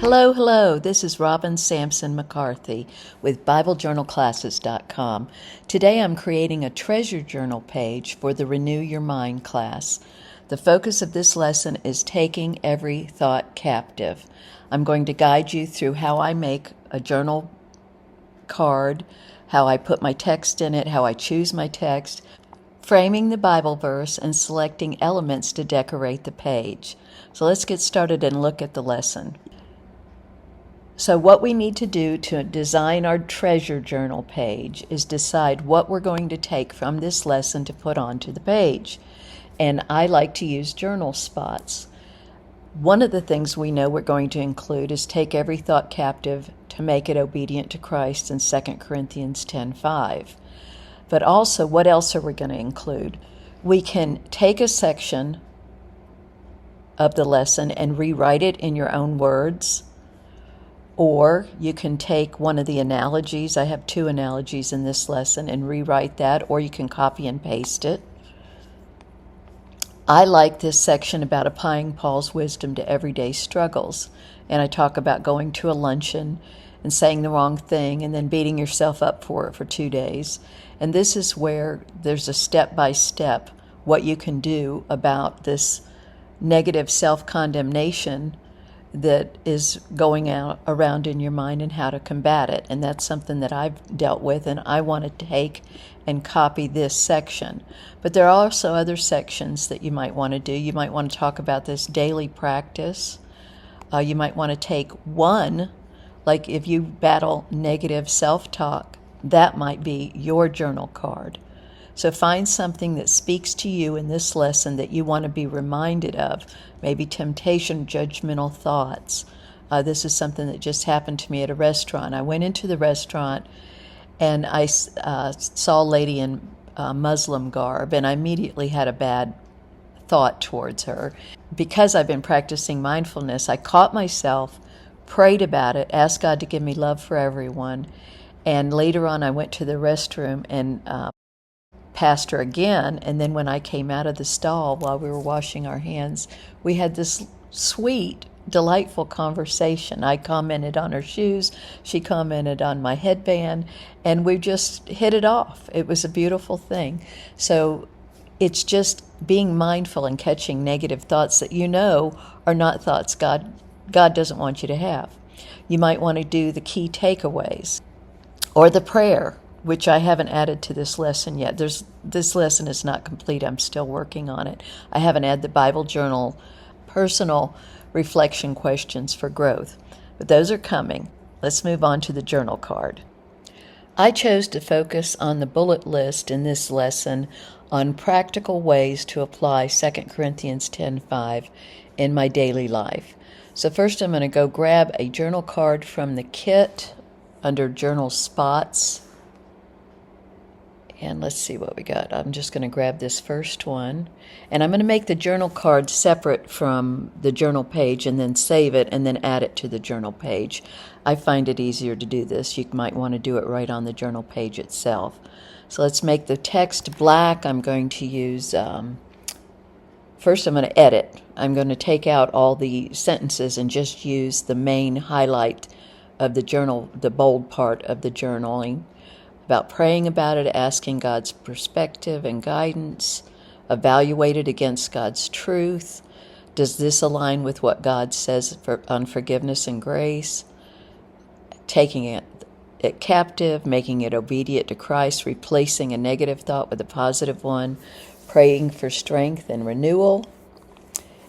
Hello, hello. This is Robin Sampson McCarthy with BibleJournalClasses.com. Today I'm creating a treasure journal page for the Renew Your Mind class. The focus of this lesson is taking every thought captive. I'm going to guide you through how I make a journal card, how I put my text in it, how I choose my text, framing the Bible verse, and selecting elements to decorate the page. So let's get started and look at the lesson. So what we need to do to design our treasure journal page is decide what we're going to take from this lesson to put onto the page. And I like to use journal spots. One of the things we know we're going to include is take every thought captive to make it obedient to Christ in 2 Corinthians 10:5. But also, what else are we going to include? We can take a section of the lesson and rewrite it in your own words. Or you can take one of the analogies. I have 2 analogies in this lesson and rewrite that, or you can copy and paste it. I like this section about applying Paul's wisdom to everyday struggles. And I talk about going to a luncheon and saying the wrong thing and then beating yourself up for it for 2 days. And this is where there's a step-by-step what you can do about this negative self-condemnation that is going out around in your mind and how to combat it. And that's something that I've dealt with, and I want to take and copy this section. But there are also other sections that you might want to do. You might want to talk about this daily practice. You might want to take one, like if you battle negative self-talk, that might be your journal card. So find something that speaks to you in this lesson that you want to be reminded of. Maybe temptation, judgmental thoughts. This is something that just happened to me at a restaurant. I went into the restaurant and I saw a lady in Muslim garb, and I immediately had a bad thought towards her. Because I've been practicing mindfulness, I caught myself, prayed about it, asked God to give me love for everyone, and later on I went to the restroom and passed her again, and then when I came out of the stall while we were washing our hands, we had this sweet, delightful conversation. I commented on her shoes, she commented on my headband, and we just hit it off. It was a beautiful thing. So it's just being mindful and catching negative thoughts that you know are not thoughts God doesn't want you to have. You might want to do the key takeaways or the prayer, which I haven't added to this lesson yet. This lesson is not complete. I'm still working on it. I haven't added the Bible Journal personal reflection questions for growth, but those are coming. Let's move on to the journal card. I chose to focus on the bullet list in this lesson on practical ways to apply 2 Corinthians 10:5 in my daily life. So first I'm going to go grab a journal card from the kit under journal spots. And let's see what we got. I'm just going to grab this first one. And I'm going to make the journal card separate from the journal page and then save it and then add it to the journal page. I find it easier to do this. You might want to do it right on the journal page itself. So let's make the text black. I'm going to use, first I'm going to edit. I'm going to take out all the sentences and just use the main highlight of the journal, the bold part of the journaling. About praying about it, asking God's perspective and guidance, evaluate it against God's truth. Does this align with what God says on forgiveness and grace? Taking it captive, making it obedient to Christ, replacing a negative thought with a positive one, praying for strength and renewal.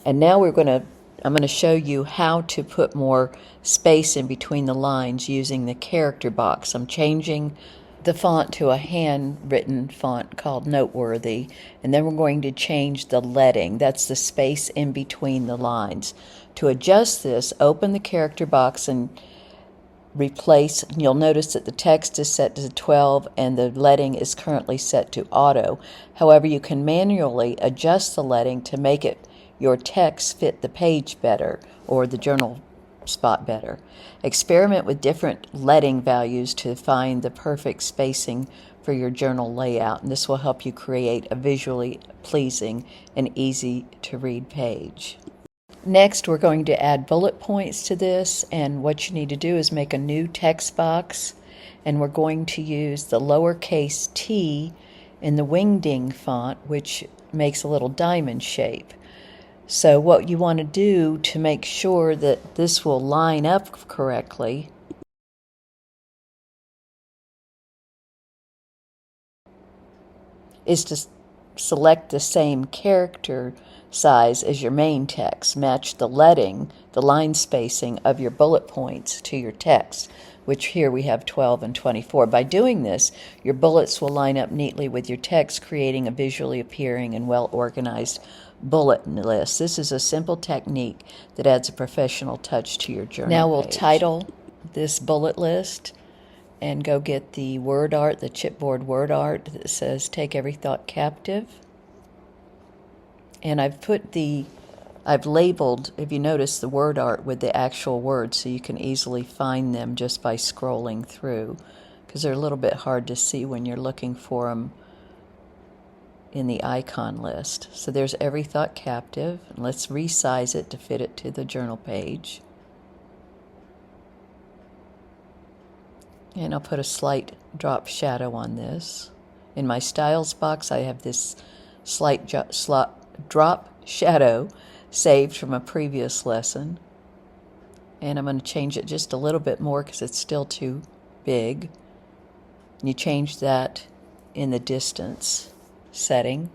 And now I'm going to show you how to put more space in between the lines using the character box. I'm changing the font to a handwritten font called Noteworthy, and then we're going to change the leading. That's the space in between the lines. To adjust this, open the character box and replace. You'll notice that the text is set to 12 and the leading is currently set to auto. However, you can manually adjust the leading to make your text fit the page better or the journal spot better. Experiment with different leading values to find the perfect spacing for your journal layout, and this will help you create a visually pleasing and easy to read page. Next, we're going to add bullet points to this, and what you need to do is make a new text box, and we're going to use the lowercase t in the Wingding font, which makes a little diamond shape. So what you want to do to make sure that this will line up correctly is to select the same character size as your main text. Match the leading, the line spacing of your bullet points to your text, which here we have 12 and 24. By doing this, your bullets will line up neatly with your text, creating a visually appealing and well-organized bullet list. This is a simple technique that adds a professional touch to your journal Now we'll title this bullet list and go get the word art, the chipboard word art that says "Take Every Thought Captive." And I've labeled, if you notice, the word art with the actual words so you can easily find them just by scrolling through, because they're a little bit hard to see when you're looking for them in the icon list. So there's Every Thought Captive. And let's resize it to fit it to the journal page. And I'll put a slight drop shadow on this. In my styles box, I have this slight drop shadow saved from a previous lesson. And I'm going to change it just a little bit more because it's still too big. And you change that in the distance setting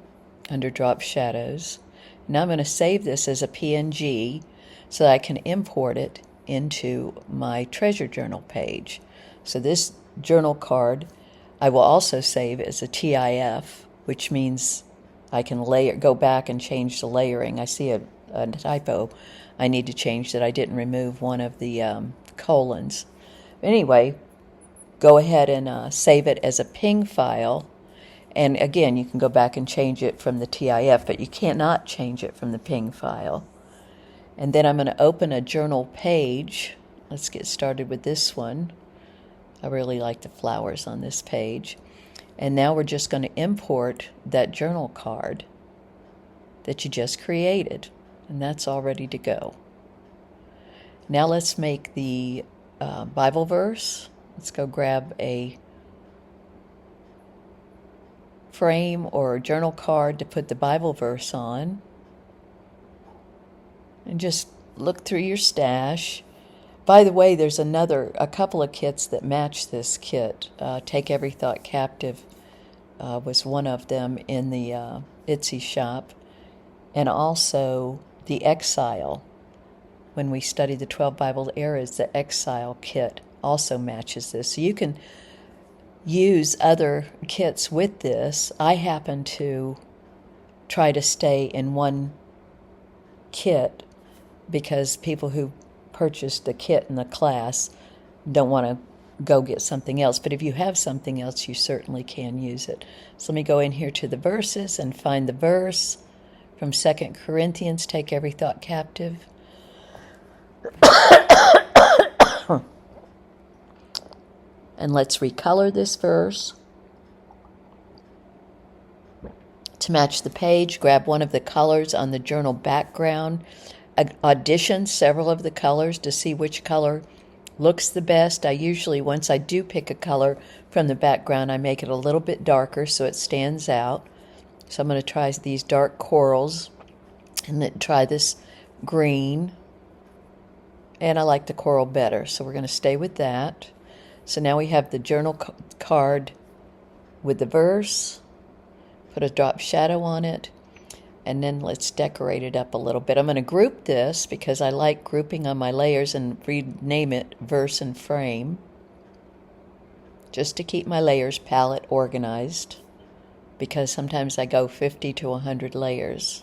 under drop shadows. Now I'm going to save this as a PNG so that I can import it into my treasure journal page. So this journal card I will also save as a TIF, which means I can go back and change the layering. I see a typo I need to change that I didn't remove one of the colons. Anyway, go ahead and save it as a PNG file. And again, you can go back and change it from the TIF, but you cannot change it from the PNG file. And then I'm going to open a journal page. Let's get started with this one. I really like the flowers on this page. And now we're just going to import that journal card that you just created. And that's all ready to go. Now let's make the Bible verse. Let's go grab a frame or a journal card to put the Bible verse on. And just look through your stash. By the way, there's a couple of kits that match this kit. Take Every Thought Captive was one of them in the Etsy shop. And also the Exile. When we study the 12 Bible eras, the Exile kit also matches this. So you can use other kits with this. I happen to try to stay in one kit because people who purchased the kit in the class don't want to go get something else. But if you have something else, you certainly can use it. So let me go in here to the verses and find the verse from 2 Corinthians, Take Every Thought Captive. And let's recolor this verse. To match the page, grab one of the colors on the journal background. Audition several of the colors to see which color looks the best. I usually, once I do pick a color from the background, I make it a little bit darker so it stands out. So I'm going to try these dark corals and then try this green. And I like the coral better, so we're going to stay with that. So now we have the journal card with the verse. Put a drop shadow on it. And then let's decorate it up a little bit. I'm going to group this because I like grouping on my layers and rename it verse and frame, just to keep my layers palette organized, because sometimes I go 50 to 100 layers.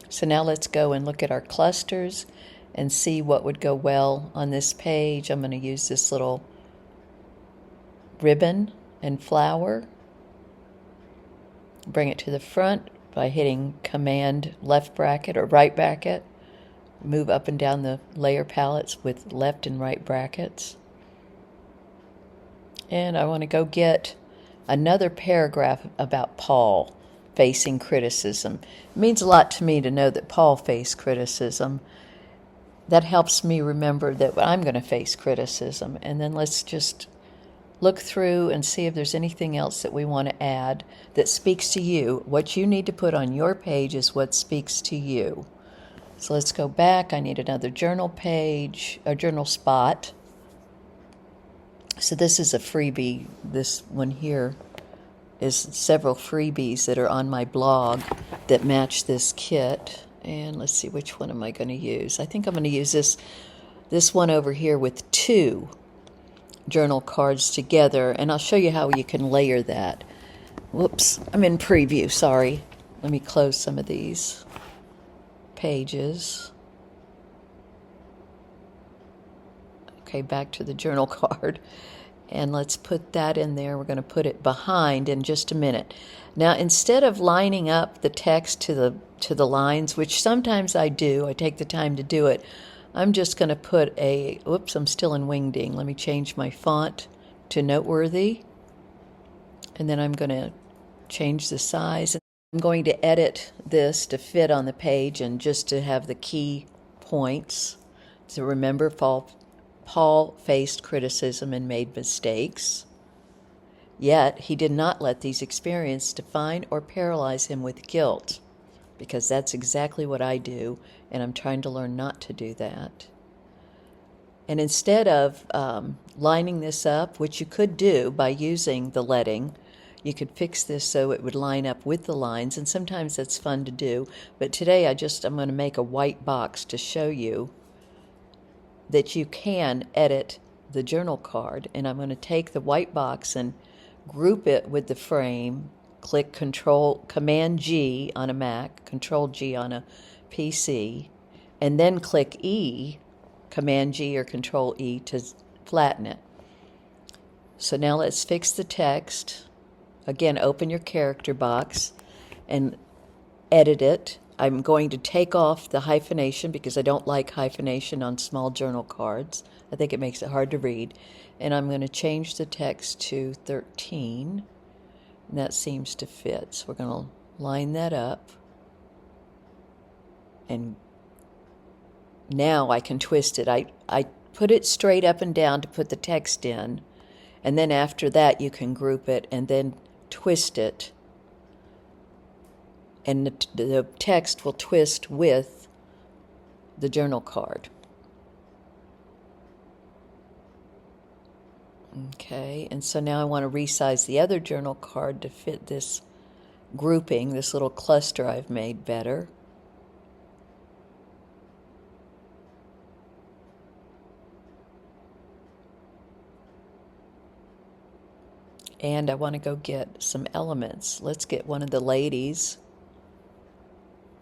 So now let's go and look at our clusters and see what would go well on this page. I'm going to use this little ribbon and flower. Bring it to the front by hitting Command left bracket or right bracket. Move up and down the layer palettes with left and right brackets. And I want to go get another paragraph about Paul. facing criticism. It means a lot to me to know that Paul faced criticism. That helps me remember that I'm going to face criticism. And then let's just look through and see if there's anything else that we want to add that speaks to you. What you need to put on your page is what speaks to you. So let's go back. I need another journal page, a journal spot. So this is a freebie. This one here is several freebies that are on my blog that match this kit. And let's see, which one am I going to use? I think I'm going to use this one over here with 2 journal cards together, and I'll show you how you can layer that. Whoops, I'm in preview, sorry. Let me close some of these pages. Okay, back to the journal card. And let's put that in there. We're going to put it behind in just a minute. Now, instead of lining up the text to the lines, which sometimes I do, I take the time to do it, I'm just going to put whoops, I'm still in Wingding. Let me change my font to Noteworthy. And then I'm going to change the size. I'm going to edit this to fit on the page and just to have the key points. So remember, Paul faced criticism and made mistakes. Yet he did not let these experiences define or paralyze him with guilt, because that's exactly what I do, and I'm trying to learn not to do that. And instead of lining this up, which you could do by using the leading, you could fix this so it would line up with the lines, and sometimes that's fun to do. But today I'm going to make a white box to show you that you can edit the journal card. And I'm going to take the white box and group it with the frame. Click Command G on a Mac, Control G on a PC, and then click E, Command G or Control E to flatten it. So now let's fix the text. Again, open your character box and edit it. I'm going to take off the hyphenation because I don't like hyphenation on small journal cards. I think it makes it hard to read. And I'm going to change the text to 13. And that seems to fit. So we're going to line that up. And now I can twist it. I put it straight up and down to put the text in. And then after that you can group it and then twist it. And the text will twist with the journal card. Okay, and so now I want to resize the other journal card to fit this grouping, this little cluster I've made better. And I want to go get some elements. Let's get one of the ladies,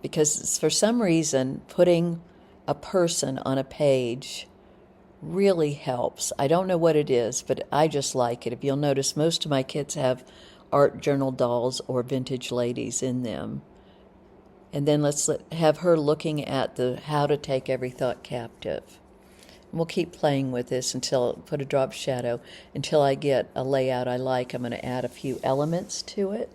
because for some reason putting a person on a page really helps. I don't know what it is, but I just like it. If you'll notice, most of my kits have art journal dolls or vintage ladies in them. And then let's have her looking at the how to take every thought captive. And we'll keep playing with this until, put a drop shadow, until I get a layout I like. I'm going to add a few elements to it.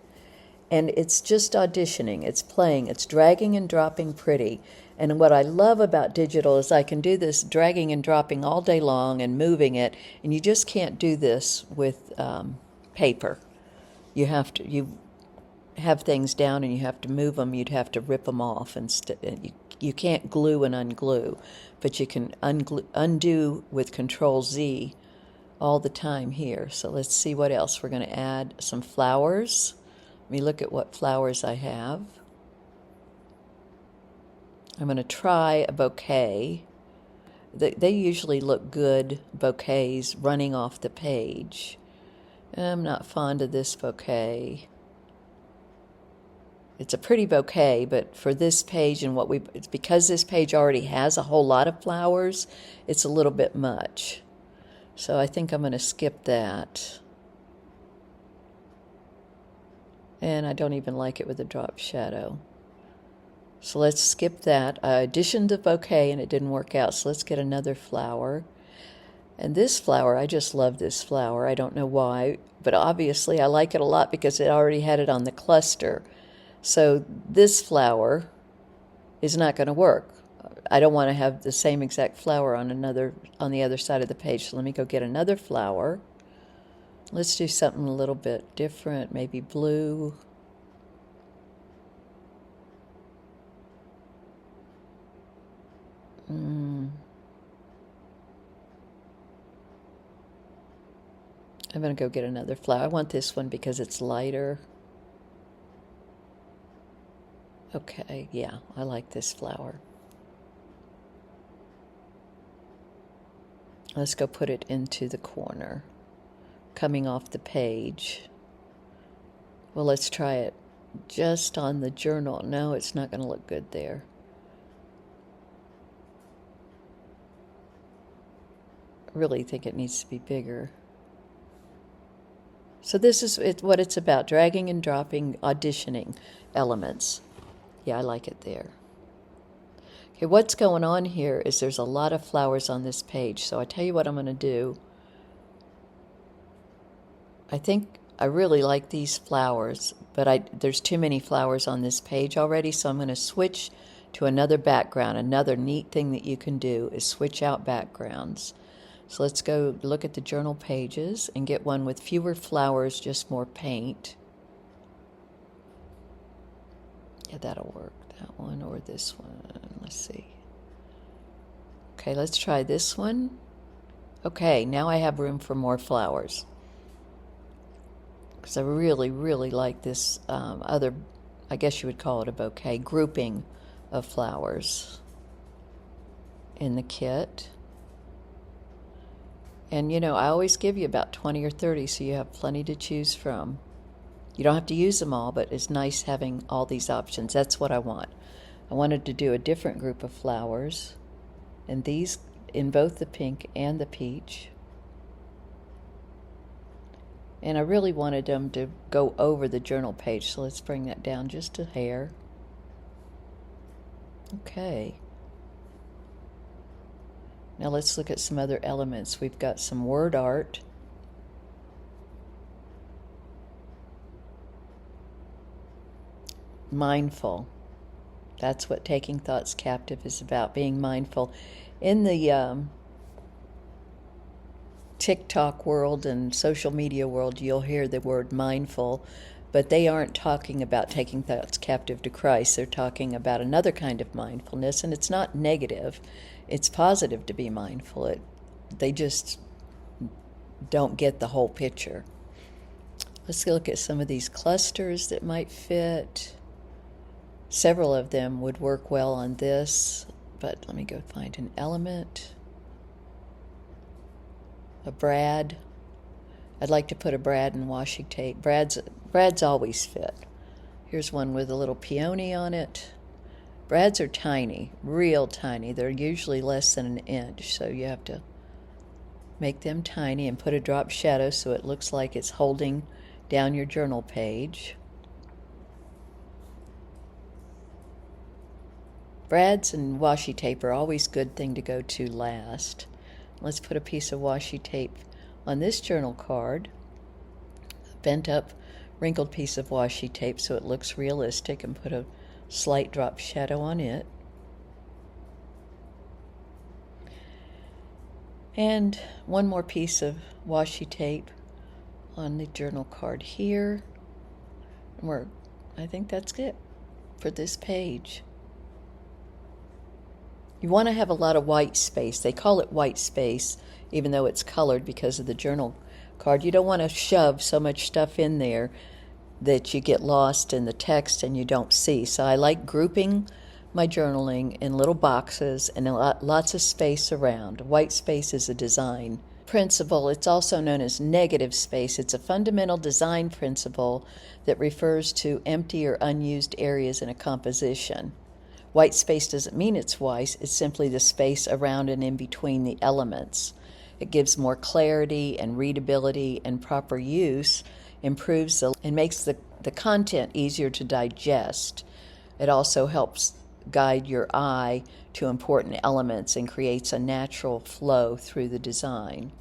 And it's just auditioning, it's playing, it's dragging and dropping pretty. And what I love about digital is I can do this dragging and dropping all day long and moving it, and you just can't do this with paper. You have things down and you have to move them, you'd have to rip them off. You can't glue and unglue, but you can undo with Control Z all the time here. So let's see what else. We're going to add some flowers. Let me look at what flowers I have. I'm going to try a bouquet. They usually look good, bouquets running off the page. I'm not fond of this bouquet. It's a pretty bouquet, but for this page and it's because this page already has a whole lot of flowers, it's a little bit much. So I think I'm going to skip that. And I don't even like it with a drop shadow. So let's skip that. I auditioned the bouquet and it didn't work out, so let's get another flower. And this flower, I just love this flower. I don't know why, but obviously I like it a lot because it already had it on the cluster. So this flower is not going to work. I don't want to have the same exact flower on the other side of the page. So let me go get another flower. Let's do something a little bit different, maybe blue. I'm going to go get another flower. I want this one because it's lighter. Okay, yeah, I like this flower. Let's go put it into the corner, coming off the page. Well, let's try it just on the journal. No, it's not going to look good there. I really think it needs to be bigger. So this is what it's about, dragging and dropping, auditioning elements. Yeah, I like it there. Okay, what's going on here is there's a lot of flowers on this page. So I tell you what I'm going to do. I think I really like these flowers, but there's too many flowers on this page already, so I'm going to switch to another background. Another neat thing that you can do is switch out backgrounds. So let's go look at the journal pages and get one with fewer flowers, just more paint. Yeah, that'll work. That one or this one. Let's see. Okay, let's try this one. Okay, now I have room for more flowers. Because I really, really like this other, I guess you would call it a bouquet, grouping of flowers in the kit. And, you know, I always give you about 20 or 30, so you have plenty to choose from. You don't have to use them all, but it's nice having all these options. That's what I want. I wanted to do a different group of flowers, and these in both the pink and the peach. And I really wanted them to go over the journal page, so let's bring that down just a hair. Okay. Now let's look at some other elements. We've got some word art. Mindful. That's what Taking Thoughts Captive is about, being mindful. In the TikTok world and social media world, you'll hear the word mindful, but they aren't talking about taking thoughts captive to Christ. They're talking about another kind of mindfulness, and it's not negative. It's positive to be mindful. They just don't get the whole picture. Let's look at some of these clusters that might fit. Several of them would work well on this, but let me go find an element. A brad. I'd like to put a brad and washi tape. Brads always fit. Here's one with a little peony on it. Brads are tiny, real tiny. They're usually less than an inch, so you have to make them tiny and put a drop shadow so it looks like it's holding down your journal page. Brads and washi tape are always a good thing to go to last. Let's put a piece of washi tape on this journal card, a bent up, wrinkled piece of washi tape so it looks realistic, and put a slight drop shadow on it. And one more piece of washi tape on the journal card here. And I think that's it for this page. You want to have a lot of white space. They call it white space, even though it's colored because of the journal card. You don't want to shove so much stuff in there that you get lost in the text and you don't see. So I like grouping my journaling in little boxes and lots of space around. White space is a design principle. It's also known as negative space. It's a fundamental design principle that refers to empty or unused areas in a composition. White space doesn't mean it's white, it's simply the space around and in between the elements. It gives more clarity and readability, and proper use improves and makes the content easier to digest. It also helps guide your eye to important elements and creates a natural flow through the design.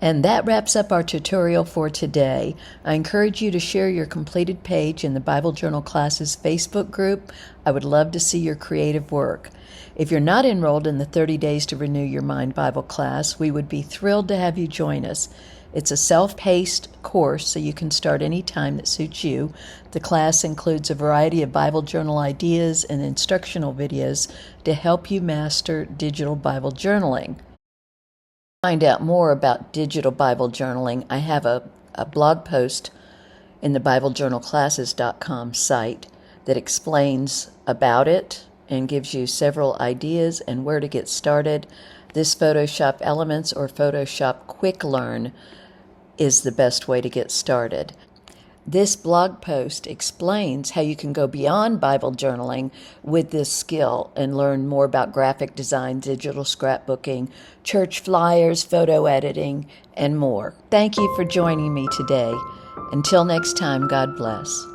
And that wraps up our tutorial for today. I encourage you to share your completed page in the Bible Journal Classes Facebook group. I would love to see your creative work. If you're not enrolled in the 30 Days to Renew Your Mind Bible class, we would be thrilled to have you join us. It's a self-paced course, so you can start any time that suits you. The class includes a variety of Bible journal ideas and instructional videos to help you master digital Bible journaling. To find out more about digital Bible journaling, I have a blog post in the BibleJournalClasses.com site that explains about it and gives you several ideas and where to get started. This Photoshop Elements or Photoshop Quick Learn is the best way to get started. This blog post explains how you can go beyond Bible journaling with this skill and learn more about graphic design, digital scrapbooking, church flyers, photo editing, and more. Thank you for joining me today. Until next time, God bless.